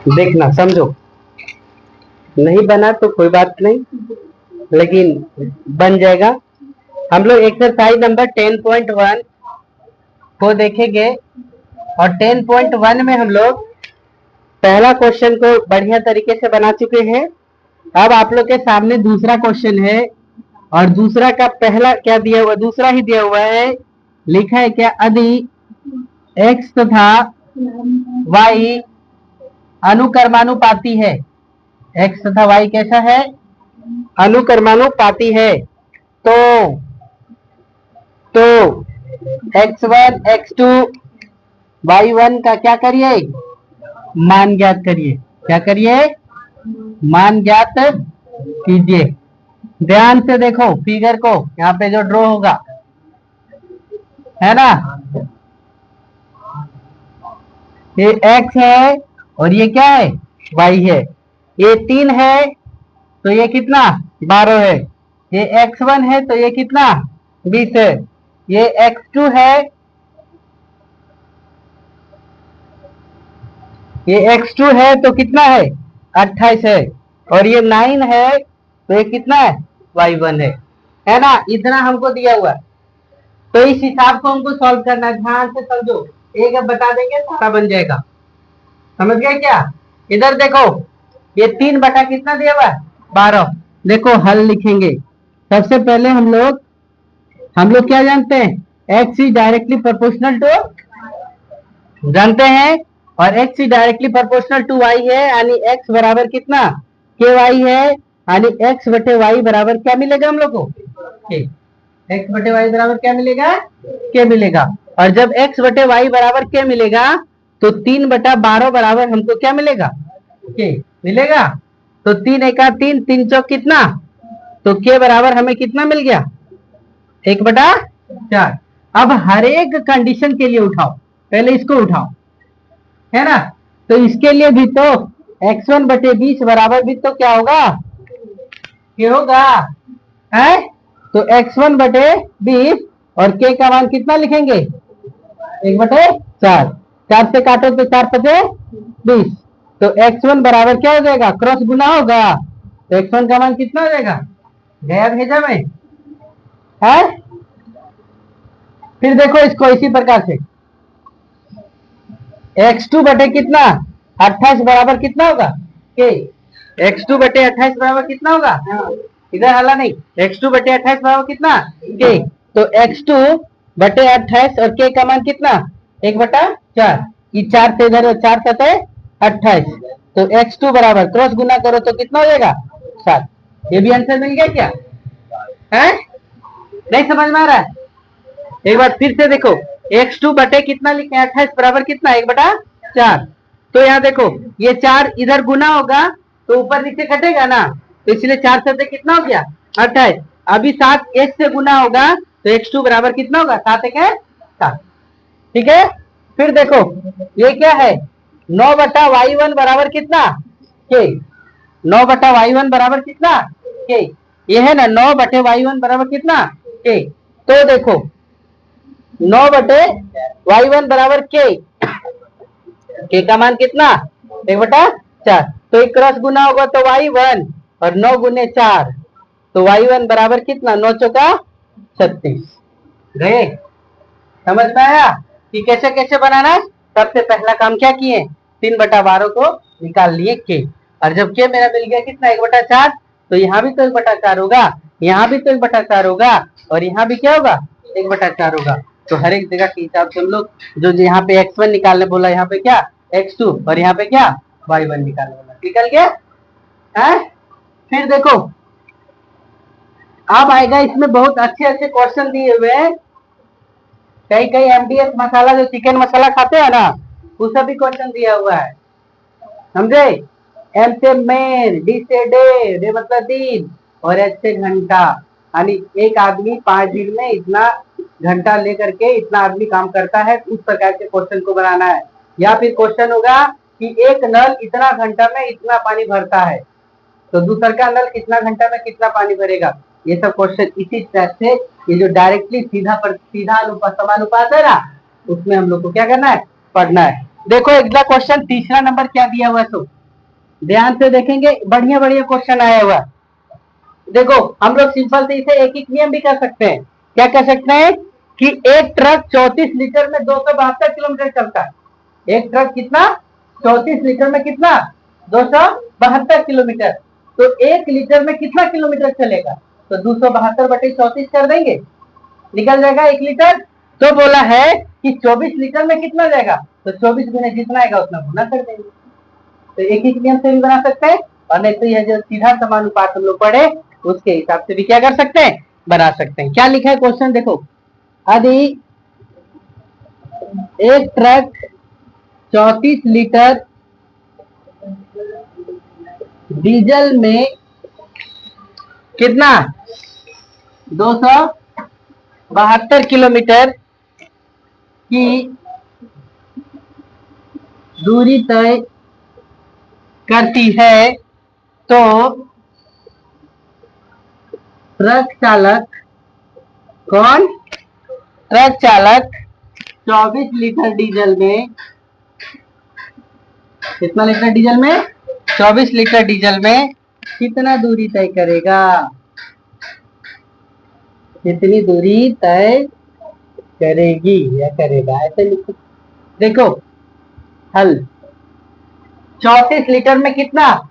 देखना, समझो। नहीं बना तो कोई बात नहीं, लेकिन बन जाएगा। हम लोग एक्सरसाइज नंबर 10.1 को देखेंगे, और 10.1 में हम लोग पहला क्वेश्चन को बढ़िया तरीके से बना चुके हैं। अब आप लोग के सामने दूसरा क्वेश्चन है, और दूसरा का पहला क्या दिया हुआ, दूसरा ही दिया हुआ है। लिखा है क्या, यदि x तथा y अनुक्रमानुपाती है। x तथा y कैसा है, अनुक्रमानुपाती है। तो x1 x2 y1 का क्या करिए, मान ज्ञात करिए। क्या करिए, मान ज्ञात कीजिए। ध्यान से देखो फिगर को, यहाँ पे जो ड्रॉ होगा है ना, ये x है और ये क्या है, y है। ये 3 है तो ये कितना, 12 है। ये x1 है तो ये कितना, 20 है। ये x2 है, ये x2 है तो कितना है, 28 है। और ये 9 है तो ये कितना है, y1 है ना। इतना हमको दिया हुआ है, तो इस हिसाब को हमको सॉल्व करना है। ध्यान से समझो, एक अब बता देंगे सारा बन जाएगा। समझ गए क्या। इधर देखो, ये 3 बटा कितना दिया हुआ है, 12। देखो हल लिखेंगे। सबसे पहले हम लोग क्या जानते हैं, x is directly proportional to, जानते हैं, और x is directly proportional to y है, यानी x बराबर कितना, ky है, यानी x बटे y बराबर क्या मिलेगा हम लोग को, k। x बटे y बराबर क्या मिलेगा, k मिलेगा। और जब x बटे y बराबर k मिलेगा, तो 3/12 बराबर हमको क्या मिलेगा, k मिलेगा। तो 3 एका 3, 3 चौक कितना, तो k बराबर हमें कितना मिल गया, 1/4। अब हर एक कंडीशन के लिए उठाओ, पहले इसको उठाओ, है ना। तो इसके लिए भी तो x1 बटे 20 बराबर भी तो क्या होगा, k होगा, है। तो x1 बटे 20 और k का मान कितना लिखेंगे, 1/4। 4 से काटो तो 4 पचे 20। तो x1 बराबर क्या हो जाएगा, क्रॉस गुना होगा, तो x1 का मान कितना हो जाएगा, गया भेजा में, है। फिर देखो इसको इसी प्रकार से, x2 बटे कितना, 28 बराबर कितना होगा, k। x2 बटे 28 बराबर कितना होगा, इधर हला नहीं, x2 बटे 28 बराबर कितना, k। तो x2 बटे 28 और k का मान कितना, 1/4। ये 4 से इधर 4 सतह 28। तो x2 बराबर क्रॉस गुना करो तो कितना हो जाएगा, 7। ये भी आंसर मिल गया क्या, है। नहीं समझ में आ रहा है, एक बार फिर से देखो। x2 बटे कितना लिखे, 28 बराबर कितना, 1/4। तो यहाँ देखो, ये 4 इधर गुना होगा तो ऊपर नीचे कटेगा ना, तो इसलिए 4 से कितना हो गया, 28। अभी 7 s से गुना होगा तो x2 बराबर कितना होगा, 7 एक है 7। ठीक है। फिर देखो ये क्या है, 9/y1 बराबर कितना, k। 9/y1 बराबर कितना, k। ये है ना, 9/y1 बराबर कितना, k। तो देखो 9/y1 बराबर k का मान कितना, 1/4। तो एक क्रॉस गुना होगा तो y1, और 9 गुने 4, तो y1 बराबर कितना, 9 चौका 36। गए, समझ में आया कि कैसे कैसे बनाना है। सबसे पहला काम क्या किए, 3/12 को निकाल लिए k। और जब k मेरा मिल गया कितना, 1/4, तो यहाँ भी तो 1/4 होगा, यहाँ भी तो 1/4 होगा, और यहाँ भी क्या होगा, 1/4 होगा। तो हर एक जगह के हिसाब से हम लोग जो यहाँ पे x1 निकालने बोला, यहाँ पे क्या x2, और यहाँ पे क्या y1 निकालने बोला, निकल गया, है। फिर देखो अब आएगा, इसमें बहुत अच्छे अच्छे क्वेश्चन दिए हुए हैं। कई कई MDS मसाला, जो चिकन मसाला खाते हैं ना, वो सभी क्वेश्चन दिया हुआ है, समझे। M से मेन, D से डे मतलब दिन, और H से घंटा, यानी एक आदमी 5 दिन में इतना घंटा लेकर के इतना आदमी काम करता है, उस प्रकार के क्वेश्चन को बनाना है। या फिर क्वेश्चन होगा कि एक नल इतना घंटा में इतना पानी भरता है, तो दूसरा का नल कितना घंटा में कितना पानी भरेगा। ये सब क्वेश्चन इसी तरह से, ये जो डायरेक्टली सीधा समानुपात है ना, उसमें हम लोग को क्या करना है, पढ़ना है। देखो अगला क्वेश्चन तीसरा नंबर क्या दिया हुआ है, तो ध्यान से देखेंगे, बढ़िया बढ़िया क्वेश्चन आया हुआ। देखो हम लोग सिंपल से इसे एक एक नियम भी कर सकते हैं। क्या कर सकते हैं कि एक ट्रक 34 लीटर में 272 किलोमीटर चलता है। एक ट्रक कितना, 34 लीटर में कितना, 272 किलोमीटर। तो 1 लीटर में कितना किलोमीटर चलेगा, तो 272/34 कर देंगे, निकल जाएगा 1 लीटर। तो बोला है कि 24 लीटर में कितना जाएगा, तो 24 गुने जितना आएगा उतना गुना कर देंगे। तो एक ही नियम से भी बना सकते हैं, और नहीं तो यह जो सीधा समानुपात हम लोग पढ़े उसके हिसाब से भी क्या कर सकते हैं, बना सकते हैं। क्या लिखा है क्वेश्चन देखो, यदि एक ट्रक 34 लीटर डीजल में कितना 272 किलोमीटर की दूरी तय करती है, तो ट्रक चालक कौन, ट्रक चालक 24 लीटर डीजल में, कितना लीटर डीजल में, 24 लीटर डीजल में कितना दूरी तय करेगा, कितनी दूरी तय करेगी या करेगा, ऐसे लिखो। देखो हल, 34 लीटर में कितना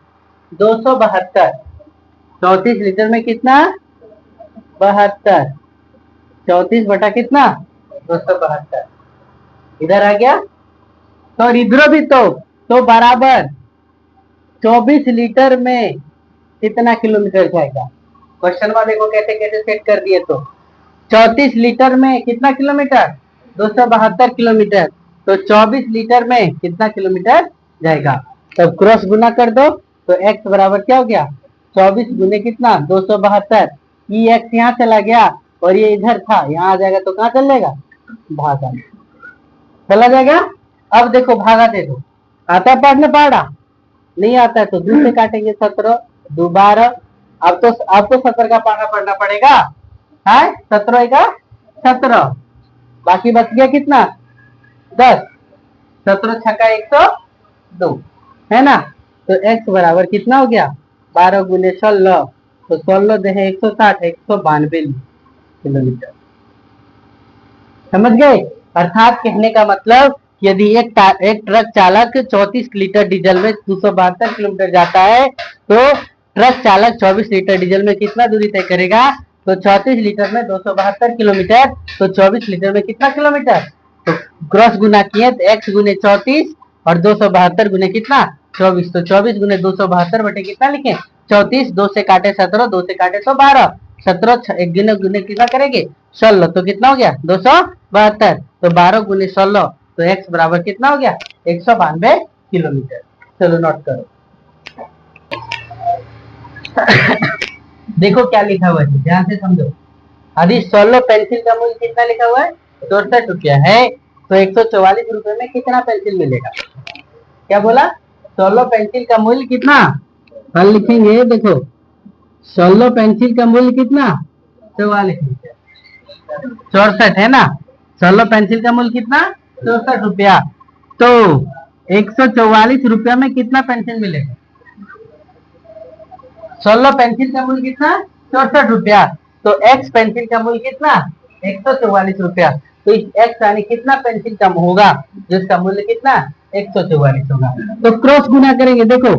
272, 34 लीटर में कितना 72, 34 बटा कितना 272, इधर आ गया। तो इधर भी तो बराबर 24 लीटर में कितना किलोमीटर जाएगा। क्वेश्चन में देखो कैसे कैसे सेट कर दिए। तो 34 लीटर में कितना किलोमीटर, 272 किलोमीटर। तो 24 लीटर में कितना किलोमीटर जाएगा, तब क्रॉस गुना कर दो। तो x बराबर क्या हो गया, 24 गुने कितना 272, ये x यहाँ चला गया और ये इधर था, यहाँ आ जाएगा तो कहाँ चल जाएगा, भागा चला जाएगा। अब देखो भागा दे दो, आता है पढ़ने, पढ़ा नहीं आता है तो 2 से काटेंगे, 17 2 12। अब तो 17 का पाना पढ़ना पड़ेगा, है 17 का 17, बाकी बच गया कितना 10, 17 छक्का 102, है ना। तो x बराबर कितना हो गया 12 गुने 16, तो 16 दे 160, 192 किलोमीटर। समझ गए। अर्थात कहने का मतलब यदि एक ट्रक चालक 34 लीटर डीजल में 272 किलोमीटर जाता है, तो ट्रक चालक 24 लीटर डीजल में कितना दूरी तय करेगा, तो 34 लीटर में 272 किलोमीटर, तो 24 लीटर में कितना किलोमीटर, तो क्रॉस गुना किए तो x गुने 34 और 272 गुने कितना 24, तो 24 गुने 272 बटे कितना लिखे 34, 2 से काटे 17, 2 से काटे तो 12, 17 एक गुने गुने कितना करेंगे 16, तो कितना हो गया 272, तो 12 गुने 16, तो x बराबर कितना हो गया 192 किलोमीटर। चलो नोट करो। देखो क्या लिखा हुआ है, ध्यान से समझो। अभी 16 पेंसिल का मूल्य कितना लिखा हुआ है 64 रुपया है, तो 144 रुपए में कितना पेंसिल मिलेगा। क्या बोला, 16 पेंसिल का मूल्य कितना, हल लिखेंगे। देखो 16 पेंसिल का मूल्य कितना 44 रुपया, 64 है ना। 16 पेंसिल का मूल्य कितना 64 रुपया, तो 144 रुपया में कितना पेंसिल मिलेगा। 16 पेंसिल का मूल्य कितना 64 रुपया, तो x पेंसिल का मूल्य कितना 144 रुपया, तो इस x यानी कितना पेंसिल कम होगा, जिसका मूल्य कितना 144 होगा। तो क्रॉस गुना करेंगे। देखो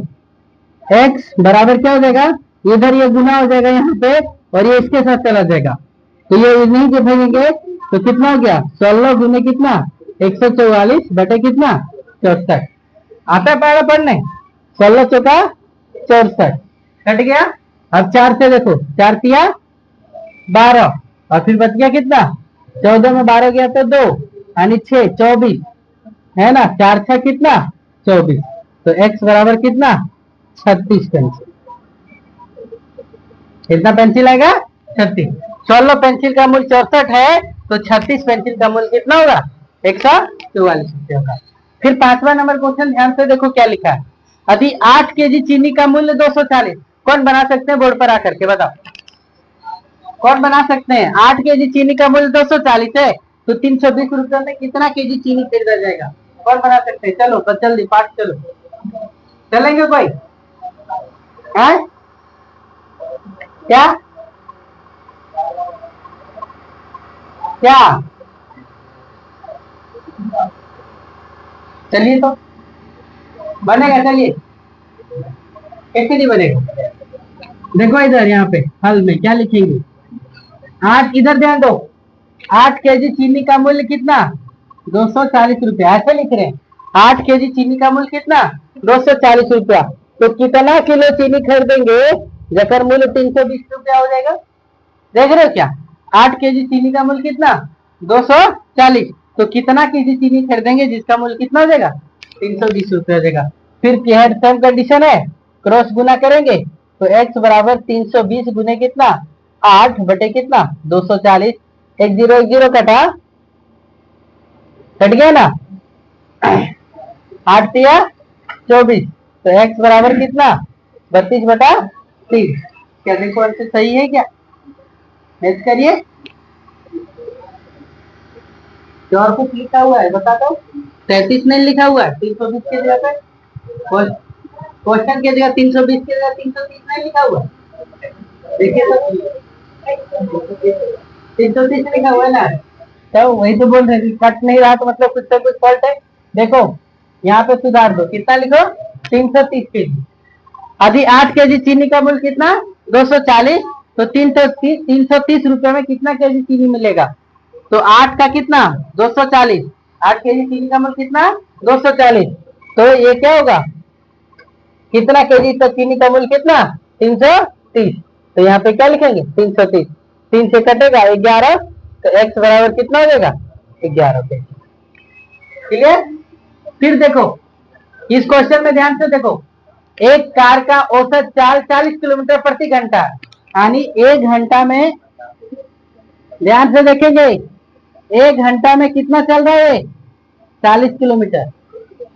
x बराबर क्या हो जाएगा, इधर ये गुना हो जाएगा यहाँ पे और ये इसके साथ चला जाएगा, तो ये नहीं जब भेजेंगे तो कितना हो गया 16 गुने कितना 144 बटे कितना 64। आता है पहले पढ़ने, 16 चौका 64 कट गया। अब 4 से देखो, 4 तिया 12 और फिर बच गया कितना 14 में 12 गया तो 2 यानी 6 24 है ना, 4 6 कितना 24, तो x बराबर कितना 36 पेंसिल। कितना पेंसिल आएगा 36। 16 पेंसिल का मूल्य 64 है, तो 36 पेंसिल का मूल्य कितना होगा 144 रुपये होगा। फिर 5वां नंबर क्वेश्चन ध्यान से देखो क्या लिखा है। यदि 8 केजी चीनी का मूल्य 240, कौन बना सकते हैं बोर्ड पर आकर के बताओ, कौन बना सकते हैं। 8 केजी चीनी का मूल्य 240 है, तो 320 रुपये में कितना केजी चीनी खरीदा जाएगा? कौन बना सकते हैं? चलो तो जल्दी पाठ चलो, चलेंगे कोई? है क्या क्या? चलिए तो बनेगा, चलिए। कैसे नहीं बनेगा? देखो इधर यहाँ पे हल में क्या लिखेंगे? 8, इधर ध्यान दो, 8 केजी चीनी का मूल्य कितना? 240 रुपया, ऐसे लिख रहे हैं। 8 केजी चीनी का मूल्य कितना? 240 रुपया। तो कितना किलो चीनी खरीदेंगे जकर मूल्य 320 रुपया हो जाएगा? देख रहे हो क्या? 8 केजी चीनी का मूल्य कितना? 240। तो कितना केजी चीनी खरीदेंगे जिसका मूल्य कितना हो जाएगा? 320 रुपया हो जाएगा। फिर सेम कंडीशन है, क्रॉस गुना करेंगे तो x बराबर 320 गुने कितना? 8 बटे कितना? 240। 1 0 1 0 कटा, कट गया ना? 8 तिया 24। तो x बराबर कितना? 32 बटा 3। क्या देखो आंसर सही है क्या? मैच करिए। तो और कुछ लिखा हुआ है बता दो? 33 नहीं लिखा हुआ है, 320 के जगह पे क्वेश्चन के जगह 320 के जगह 330 नहीं लिखा हुआ है। देखिए तो 330 लिखा हुआ है ना, तो वही तो बोल रहे कट नहीं रहा तो मतलब कुछ तो कुछ फॉल्ट है। देखो यहाँ पे सुधार दो, कितना लिखो? 330 केजी। अभी 8 केजी चीनी का मूल्य कितना? 240। तो 330 रुपए में कितना केजी चीनी मिलेगा? तो 8 का कितना? 240। 8 केजी चीनी का मूल्य कितना? 240। तो ये क्या होगा? कितना केजी तक चीनी का मूल्य कितना? 330। तो यहाँ पे क्या लिखेंगे? 330। 3 से कटेगा 11, तो x बराबर कितना हो जाएगा? 11 केजी। क्लियर? फिर देखो इस क्वेश्चन में ध्यान से देखो, एक कार का औसत चाल 40 किलोमीटर प्रति घंटा, यानी 1 घंटा में, ध्यान से देखेंगे, 1 घंटा में कितना चल रहा है? 40 किलोमीटर।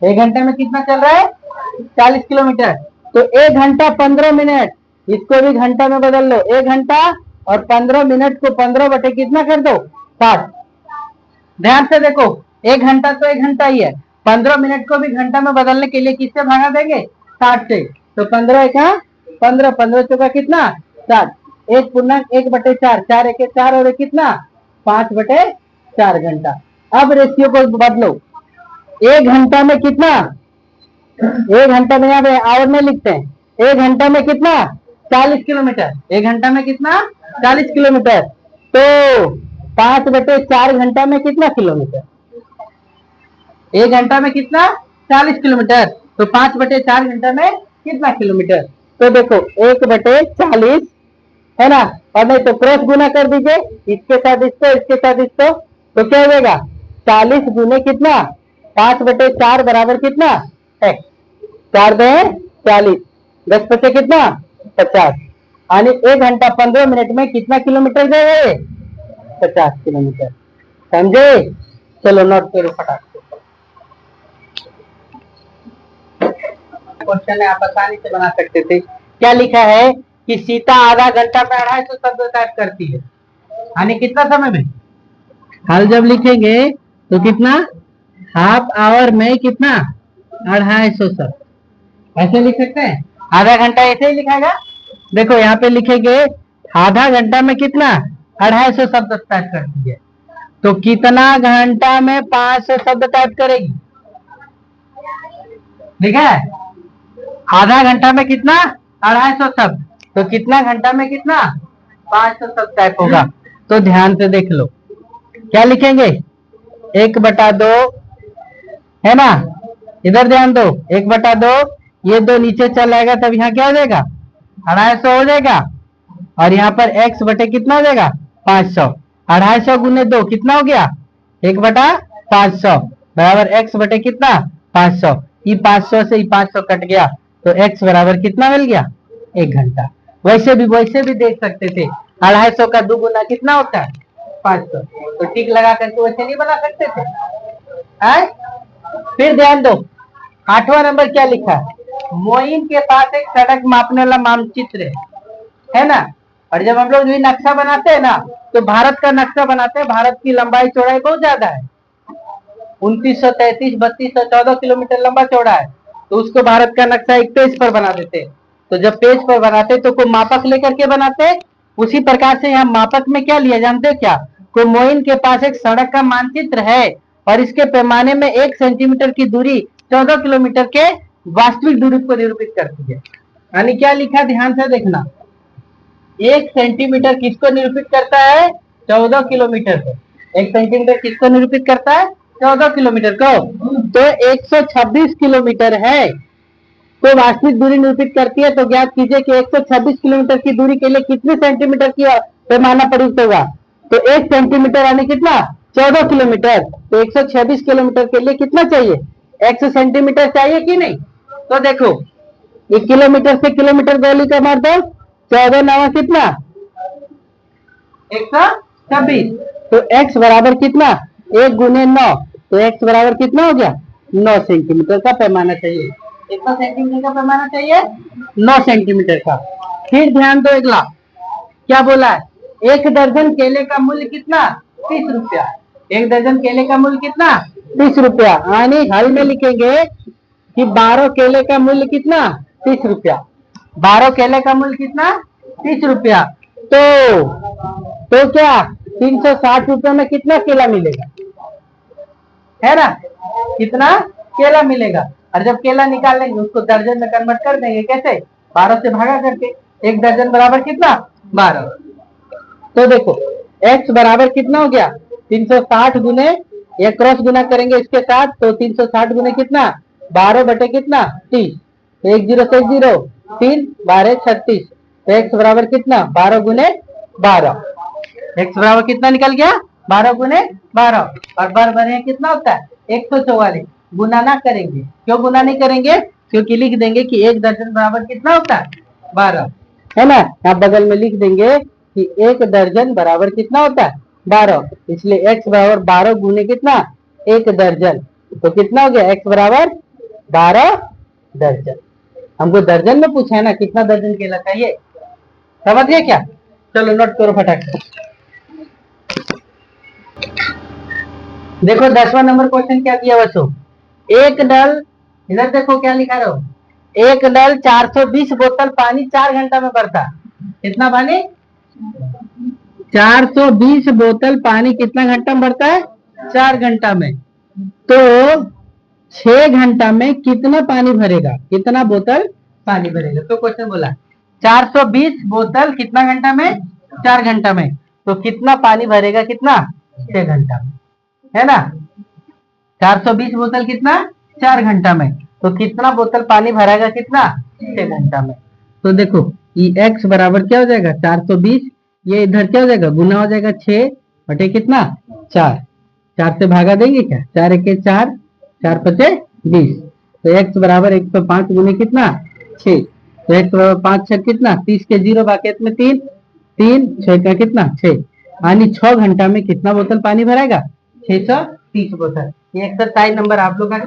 1 घंटे में कितना चल रहा है? 40 किलोमीटर। तो 1 घंटा 15 मिनट, इसको भी घंटा में बदल लो। 1 घंटा और 15 मिनट को 15 बटे कितना कर दो? 60। ध्यान से देखो, 1 घंटा तो 1 घंटा ही है, 15 मिनट को भी घंटा में बदलने के लिए किससे भागा देंगे? 60 से। तो 15 एक 15, 15 चौका कितना? 60। 1 पूर्णांक 1 बटे 4, 4 एक 4 और कितना? 5 बटे 4 घंटा। अब रेशियो को बदलो, 1 घंटा में कितना? 1 घंटा में यहाँ पे आवर में लिखते हैं, 1 घंटा में कितना? 40 किलोमीटर। 1 घंटा में कितना? 40 किलोमीटर। तो 5 बटे 4 घंटा में कितना किलोमीटर? 1 घंटा में कितना? 40 किलोमीटर। तो 5 बटे 4 घंटा में कितना किलोमीटर? तो देखो 1 बटे 40 है ना, और नहीं तो क्रॉस गुना कर दीजिए, इसके साथ इसको, इसके साथ इसको, तो क्या हो जाएगा? 40 गुने कितना? 5 बटे 4 बराबर कितना? x। 4 दे 40, 10 बचे कितना? 50। यानी 1 घंटा 15 मिनट में कितना किलोमीटर जाएगा? 50 किलोमीटर। समझे? चलो नोट करो फटाक से। क्वेश्चन आप आसानी से बना सकते थे। क्या लिखा है कि सीता आधा घंटा में 250 शब्द टाइप करती है, यानी कितना समय में? हल जब लिखेंगे तो कितना? हाफ आवर में कितना? 250 शब्द। ऐसे लिख सकते हैं, आधा घंटा ऐसे ही लिखाएगा। देखो यहाँ पे लिखेंगे आधा घंटा में कितना? 250 शब्द टाइप करती है, तो कितना घंटा में 500 शब्द टाइप करेगी? लिखा है आधा घंटा में कितना? 250 शब्द। तो कितना घंटा में कितना? 500 शब्द टाइप होगा। तो ध्यान से देख लो, क्या लिखेंगे? 1/2 है ना, इधर ध्यान दो, 1/2, ये 2 नीचे चल आएगा तब यहाँ क्या हो जाएगा? 250 हो जाएगा। और यहाँ पर x बटे कितना हो जाएगा? 500। 250 गुने 2 कितना हो गया? 1/500 बराबर x बटे कितना? 500। ये 500 से 500 कट गया, तो x बराबर कितना मिल गया? 1 घंटा। वैसे भी देख सकते थे, 250 का 2 गुना कितना होता है? 500। तो टिक लगा करके वैसे नहीं बना सकते थे? आए? फिर ध्यान दो, 8वां नंबर क्या लिखा है? मोइन के पास एक सड़क मापने वाला मानचित्र है ना, और जब हम लोग भी नक्शा बनाते हैं ना, तो भारत का नक्शा बनाते हैं, भारत की लंबाई चौड़ाई बहुत ज्यादा है, 2933 3214 किलोमीटर लंबा चौड़ा है। तो उसको भारत का नक्शा एक पेज पर बना देते हैं। तो जब पेज पर बनाते तो कोई मापक लेकर के बनाते हैं, उसी प्रकार से यहाँ मापक में क्या लिया जानते हैं क्या? कोई मोइन के पास एक सड़क का मानचित्र है और इसके पैमाने में 1 सेंटीमीटर की दूरी 14 किलोमीटर के वास्तविक दूरी को निरूपित करती है। यानी क्या लिखा, ध्यान से देखना, 1 सेंटीमीटर किसको निरूपित करता है? 14 किलोमीटर को। 1 सेंटीमीटर किसको निरूपित करता है? 14 किलोमीटर को। तो 126 किलोमीटर है तो वास्तविक दूरी निरूपित करती है। तो ज्ञात कीजिए कि 126 किलोमीटर की दूरी के लिए कितने सेंटीमीटर की पैमाना प्रयुक्त होगा? तो 1 सेंटीमीटर यानी कितना? 14 किलोमीटर। तो 126 किलोमीटर के लिए कितना चाहिए? 100 सेंटीमीटर चाहिए कि नहीं? तो देखो, ये किलोमीटर से किलोमीटर गोली का मार दो, 14 नवा कितना? 126। तो x बराबर कितना? 1 गुने 9। तो x बराबर कितना हो गया? 9 सेंटीमीटर का पैमाना चाहिए। कितना सेंटीमीटर का पैमाना चाहिए? 9 सेंटीमीटर का। फिर ध्यान दो अगला, क्या बोला है? 1 दर्जन केले का मूल्य कितना? 30 रुपया। 1 दर्जन केले का मूल्य कितना? 30 रुपया। यानी हल में लिखेंगे कि 12 केले का मूल्य कितना? 30 रुपया। 12 केले का मूल्य कितना? 30 रुपया। तो क्या 360 रुपये में कितना केला मिलेगा? है ना, कितना केला मिलेगा? और जब केला निकाल लेंगे उसको दर्जन में कन्वर्ट कर देंगे। कैसे? 12 से भागा करके। 1 दर्जन बराबर कितना? 12। तो देखो x बराबर कितना हो गया? 360 गुने, एक क्रॉस गुना करेंगे इसके साथ, तो 360 गुने कितना? 12 बटे कितना? 30। तो 1 0 से 1 0, 3 12 36। तो x बराबर कितना? 12 गुने 12। x बराबर कितना निकल गया? 12 गुने 12। और बराबर है कितना होता है? 144। गुना ना करेंगे। क्यों गुना नहीं करेंगे? क्योंकि लिख देंगे कि 1 दर्जन बराबर कितना होता है? 12, है ना। यहाँ बगल में लिख देंगे कि 1 दर्जन बराबर कितना होता है? 12। इसलिए x बराबर 12 गुने कितना? 1 दर्जन। तो कितना हो गया? x बराबर 12 दर्जन। हमको दर्जन में पूछा है ना, कितना दर्जन केला चाहिए। समझ गए क्या? चलो नोट करो फटाक से। देखो 10वां नंबर क्वेश्चन क्या किया बच्चों? एक नल, इधर देखो क्या लिखा रहा हूं, एक नल 420 बोतल पानी 4 घंटा में भरता। कितना पानी? 420 बोतल पानी कितना घंटा में भरता है? 4 घंटा में। तो 6 घंटा में कितना पानी भरेगा? कितना बोतल पानी भरेगा? तो क्वेश्चन बोला 420 बोतल कितना घंटा में? 4 घंटा में। तो कितना पानी भरेगा? कितना? 6 घंटा में, है ना। 420 बोतल कितना? 4 घंटा में। तो कितना बोतल पानी भरेगा? कितना? 6 घंटा में। तो देखो ये x बराबर क्या हो जाएगा? 420, ये इधर क्या हो जाएगा? गुना हो जाएगा 6 बटे कितना? 4। 4 से भागा देंगे क्या? 4 1 4, 4 5 20। तो x बराबर 105 गुने कितना? 6। तो x बराबर 5 6 कितना? 30 के 0 बाकी में 3, 3 6 का कितना? 6। यानी 6 घंटा में कितना बोतल पानी भरेगा? 630 बोतल। ये एक्सरसाइज नंबर आप लोग का